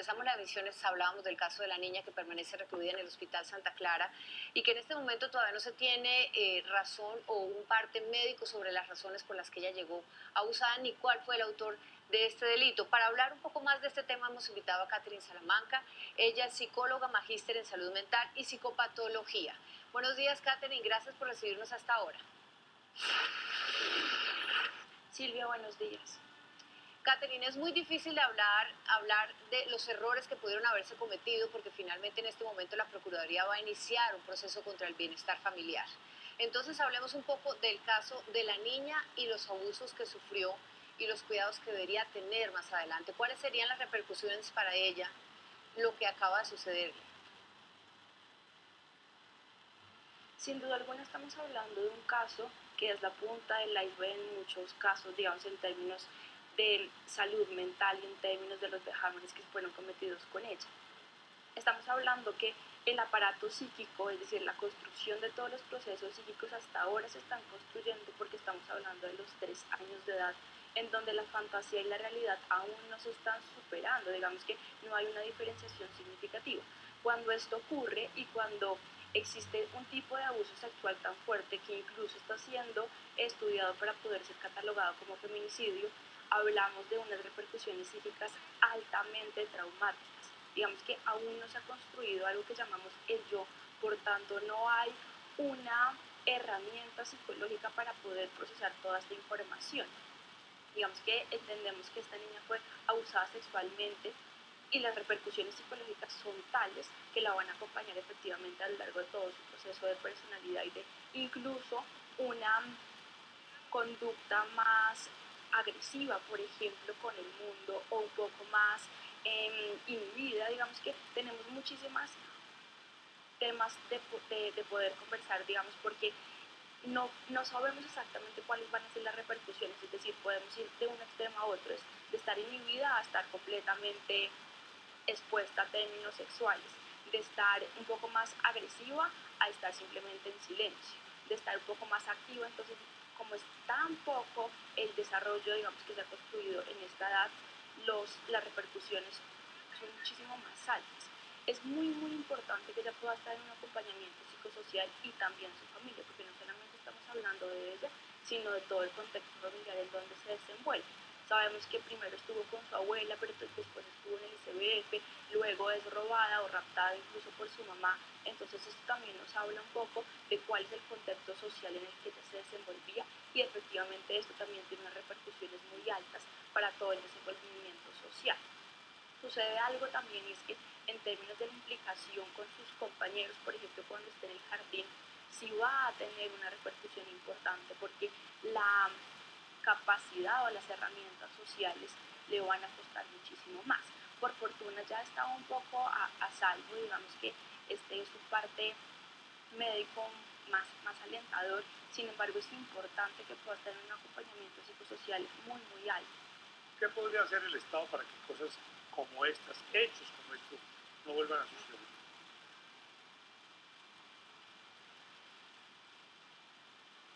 empezamos la emisión hablábamos del caso de la niña que permanece recluida en el Hospital Santa Clara y que en este momento todavía no se tiene razón o un parte médico sobre las razones por las que ella llegó abusada ni cuál fue el autor de este delito. Para hablar un poco más de este tema hemos invitado a Catherine Salamanca. Ella es psicóloga, magíster en salud mental y psicopatología. Buenos días, Catherine, gracias por recibirnos hasta ahora. Silvia, buenos días. Catherine, es muy difícil de hablar de los errores que pudieron haberse cometido porque finalmente en este momento la Procuraduría va a iniciar un proceso contra el bienestar familiar. Entonces hablemos un poco del caso de la niña y los abusos que sufrió y los cuidados que debería tener más adelante. ¿Cuáles serían las repercusiones para ella lo que acaba de sucederle? Sin duda alguna estamos hablando de un caso que es la punta del iceberg en muchos casos, digamos, en términos de salud mental y en términos de los vejámenes que fueron cometidos con ella. Estamos hablando que el aparato psíquico, es decir, la construcción de todos los procesos psíquicos hasta ahora se están construyendo porque estamos hablando de los 3 años de edad, en donde la fantasía y la realidad aún no se están superando, digamos que no hay una diferenciación significativa. Cuando esto ocurre y cuando existe un tipo de abuso sexual tan fuerte que incluso está siendo estudiado para poder ser catalogado como feminicidio, hablamos de unas repercusiones psíquicas altamente traumáticas. Digamos que aún no se ha construido algo que llamamos el yo, por tanto no hay una herramienta psicológica para poder procesar toda esta información. Digamos que entendemos que esta niña fue abusada sexualmente y las repercusiones psicológicas son tales que la van a acompañar efectivamente a lo largo de todo su proceso de personalidad y de incluso una conducta más agresiva, por ejemplo, con el mundo o un poco más inhibida. Digamos que tenemos muchísimas temas de poder conversar, digamos, porque no sabemos exactamente cuáles van a ser las repercusiones, es decir, podemos ir de un extremo a otro, es de estar inhibida a estar completamente expuesta a términos sexuales, de estar un poco más agresiva a estar simplemente en silencio, de estar un poco más activa. Entonces, como es tan poco el desarrollo, digamos, que se ha construido en esta edad, las repercusiones son muchísimo más altas. Es muy importante que ella pueda estar en un acompañamiento psicosocial y también su familia, porque no solamente estamos hablando de ella, sino de todo el contexto familiar en donde se desenvuelve. Sabemos que primero estuvo con su abuela, pero después estuvo en el ICBF, luego es robada o raptada incluso por su mamá. Entonces esto también nos habla un poco de cuál es el contexto social en el que ella se desenvolvía, y efectivamente esto también tiene unas repercusiones muy altas para todo el desenvolvimiento social. Sucede algo también, y es que en términos de la implicación con sus compañeros, por ejemplo, cuando esté en el jardín, sí va a tener una repercusión importante, porque la capacidad o las herramientas sociales le van a costar muchísimo más. Por fortuna ya estaba un poco a salvo, digamos que este es su parte médico más alentador. Sin embargo, es importante que pueda tener un acompañamiento psicosocial muy alto. ¿Qué podría hacer el Estado para que cosas como estas, hechos como estos, no vuelvan a suceder?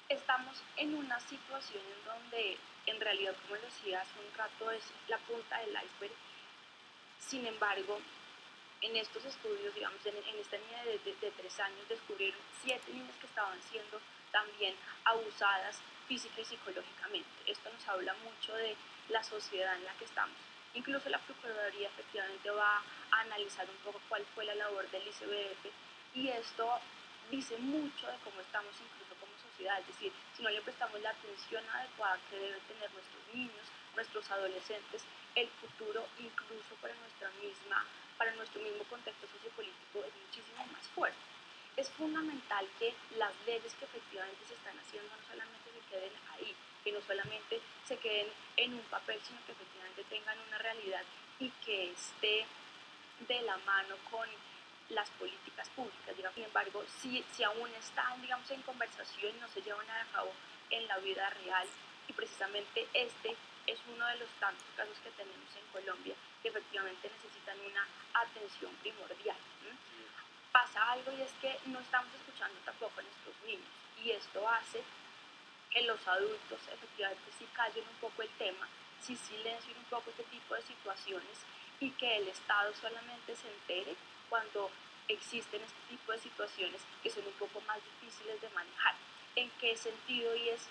Estamos en una situación en donde, en realidad, como lo decía hace un rato, es la punta del iceberg. Sin embargo, en estos estudios, digamos, en esta niña de 3 años, descubrieron 7 niñas que estaban siendo también abusadas física y psicológicamente. Esto nos habla mucho de la sociedad en la que estamos. Incluso la Procuraduría efectivamente va a analizar un poco cuál fue la labor del ICBF, y esto dice mucho de cómo estamos incluso como sociedad. Es decir, si no le prestamos la atención adecuada que deben tener nuestros niños, nuestros adolescentes, el futuro incluso para nuestro mismo contexto sociopolítico es muchísimo más fuerte. Es fundamental que las leyes que efectivamente se están haciendo no solamente se queden ahí, que no solamente se queden en un papel, sino que efectivamente tengan una realidad y que esté de la mano con las políticas públicas. Digamos. Sin embargo, si aún están, digamos, en conversación y no se llevan a cabo en la vida real, y precisamente este es uno de los tantos casos que tenemos en Colombia que efectivamente necesitan una atención primordial. Pasa algo, y es que no estamos escuchando tampoco a nuestros niños, y esto hace que los adultos efectivamente sí callen un poco el tema, sí silencien un poco este tipo de situaciones, y que el Estado solamente se entere cuando existen este tipo de situaciones que son un poco más difíciles de manejar. ¿En qué sentido? Y es,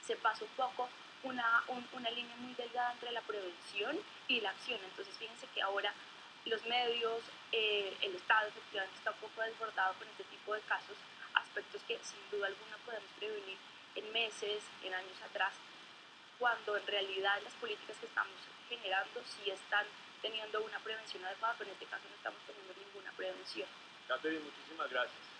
se pasa un poco una línea muy delgada entre la prevención y la acción. Entonces fíjense que ahora los medios, el Estado efectivamente está un poco desbordado con este tipo de casos, aspectos que sin duda alguna podemos prevenir en meses, en años atrás, cuando en realidad las políticas que estamos generando sí están teniendo una prevención adecuada, pero en este caso no estamos teniendo ninguna prevención. Catherine, muchísimas gracias.